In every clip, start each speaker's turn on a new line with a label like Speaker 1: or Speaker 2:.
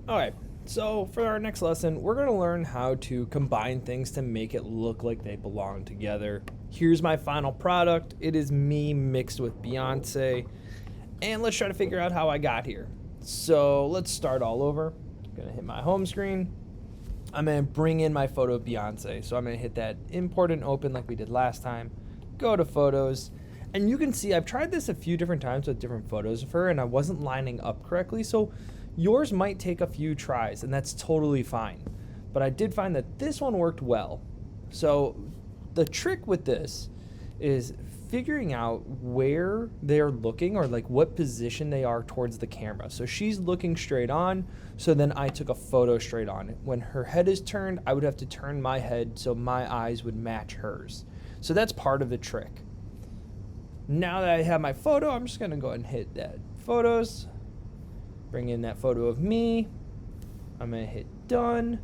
Speaker 1: Alright, so for our next lesson, we're going to learn how to combine things to make it look like they belong together. Here's my final product. It is me mixed with Beyonce. And let's try to figure out how I got here. So let's start all over. I'm going to hit my home screen. I'm going to bring in my photo of Beyonce. So I'm going to hit that import and open like we did last time. Go to photos. And you can see I've tried this a few different times with different photos of her and I wasn't lining up correctly. So yours might take a few tries and that's totally fine. But I did find that this one worked well. So the trick with this is figuring out where they're looking or like what position they are towards the camera. So she's looking straight on, so then I took a photo straight on. When her head is turned, I would have to turn my head so my eyes would match hers. So that's part of the trick. Now that I have my photo, I'm just gonna go ahead and hit that photos, bring in that photo of me. I'm gonna hit done.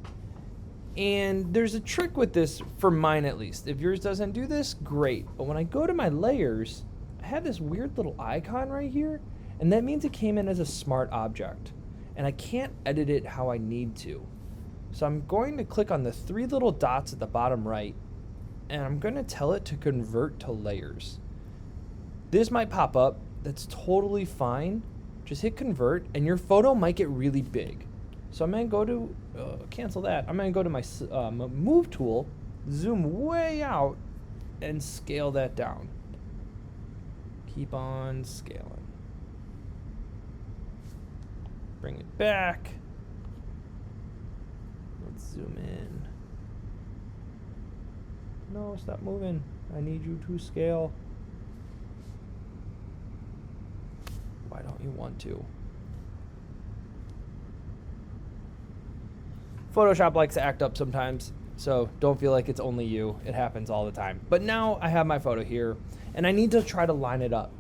Speaker 1: And there's a trick with this, for mine at least. If yours doesn't do this, great. But when I go to my layers, I have this weird little icon right here, and that means it came in as a smart object. And I can't edit it how I need to. So I'm going to click on the three little dots at the bottom right, and I'm gonna tell it to convert to layers. This might pop up, that's totally fine. Just hit convert, and your photo might get really big. So I'm going to go to, cancel that. I'm going to go to my move tool, zoom way out, and scale that down. Keep on scaling. Bring it back. Let's zoom in. No, stop moving. I need you to scale. Why don't you want to? Photoshop likes to act up sometimes, so don't feel like it's only you. It happens all the time. But now I have my photo here, and I need to try to line it up.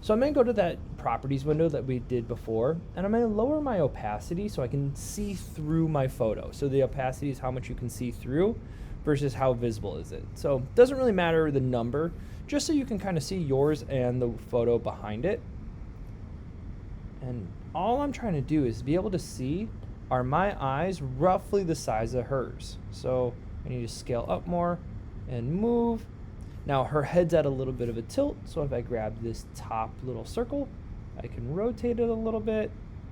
Speaker 1: So I'm going to go to that properties window that we did before, and I'm going to lower my opacity so I can see through my photo. So the opacity is how much you can see through versus how visible is it. So it doesn't really matter the number, just so you can kind of see yours and the photo behind it. And all I'm trying to do is be able to see, are my eyes roughly the size of hers? So I need to scale up more and move. Now her head's at a little bit of a tilt, so if I grab this top little circle, I can rotate it a little bit,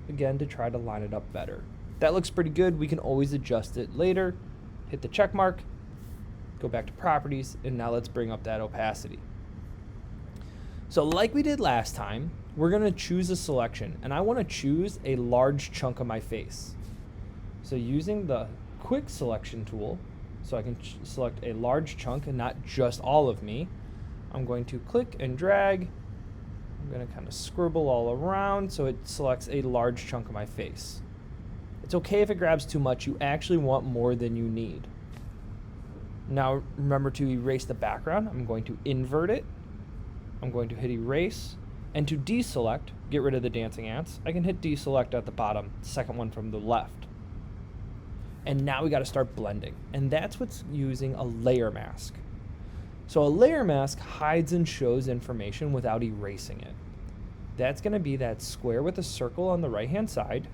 Speaker 1: again, to try to line it up better. That looks pretty good. We can always adjust it later. Hit the check mark, go back to properties, and now let's bring up that opacity. So like we did last time, we're gonna choose a selection, and I wanna choose a large chunk of my face. So using the quick selection tool, so I can select a large chunk and not just all of me, I'm going to click and drag. I'm gonna kind of scribble all around so it selects a large chunk of my face. It's okay if it grabs too much. You actually want more than you need. Now remember to erase the background. I'm going to invert it. I'm going to hit erase. And to deselect, get rid of the dancing ants, I can hit deselect at the bottom, second one from the left. And now we got to start blending. And that's what's using a layer mask. So a layer mask hides and shows information without erasing it. That's going to be that square with a circle on the right-hand side.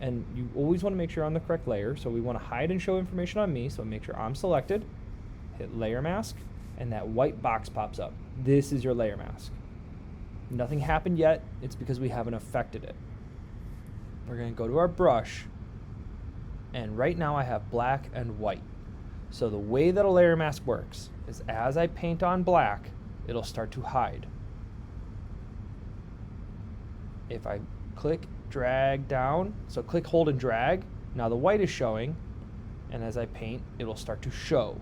Speaker 1: And you always want to make sure you're on the correct layer. So we want to hide and show information on me. So make sure I'm selected. Hit layer mask. And that white box pops up. This is your layer mask. Nothing happened yet. It's because we haven't affected it. We're going to go to our brush. And right now I have black and white. So the way that a layer mask works is as I paint on black, it'll start to hide. If I click, drag down, so click, hold, and drag, now the white is showing, and as I paint, it'll start to show.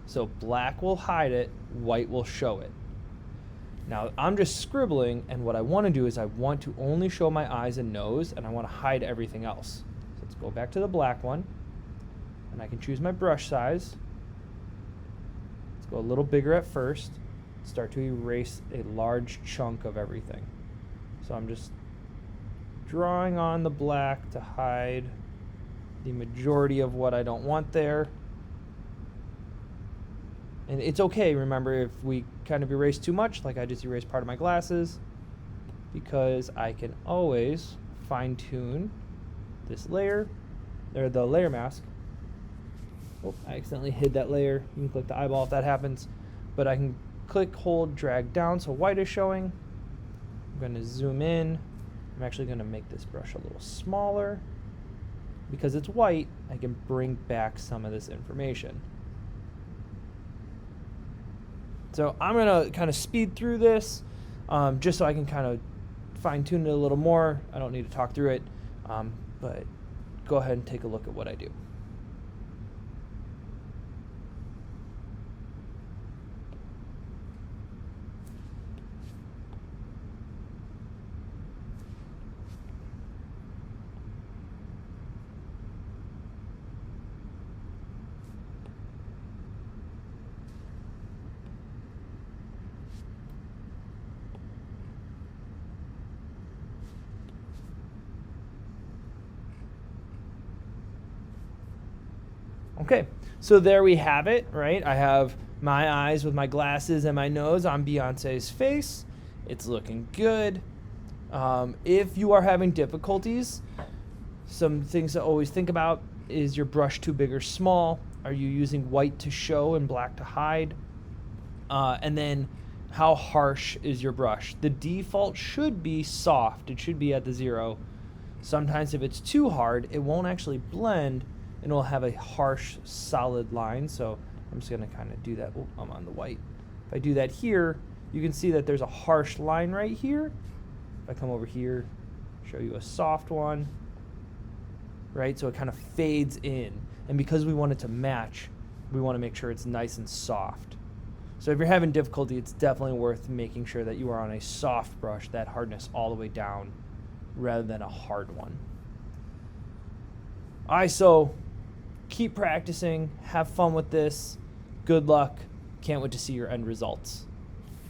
Speaker 1: So black will hide it, white will show it. Now I'm just scribbling, and what I want to do is I want to only show my eyes and nose, and I want to hide everything else. So let's go back to the black one, and I can choose my brush size. Let's go a little bigger at first, start to erase a large chunk of everything. So I'm just drawing on the black to hide the majority of what I don't want there. And it's okay, remember, if we kind of erase too much, like I just erased part of my glasses, because I can always fine-tune this layer, or the layer mask. Oh, I accidentally hid that layer. You can click the eyeball if that happens. But I can click, hold, drag down so white is showing. I'm going to zoom in. I'm actually going to make this brush a little smaller. Because it's white, I can bring back some of this information. So I'm going to kind of speed through this just so I can kind of fine tune it a little more. I don't need to talk through it, but go ahead and take a look at what I do. Okay, so there we have it, right? I have my eyes with my glasses and my nose on Beyonce's face. It's looking good. If you are having difficulties, some things to always think about: is your brush too big or small? Are you using white to show and black to hide? And then how harsh is your brush? The default should be soft. It should be at the 0. Sometimes if it's too hard, it won't actually blend, and it'll have a harsh, solid line. So I'm just going to kind of do that. Oh, I'm on the white. If I do that here, you can see that there's a harsh line right here. If I come over here, show you a soft one, right? So it kind of fades in. And because we want it to match, we want to make sure it's nice and soft. So if you're having difficulty, it's definitely worth making sure that you are on a soft brush, that hardness all the way down, rather than a hard one. All right, so keep practicing, have fun with this. Good luck. Can't wait to see your end results.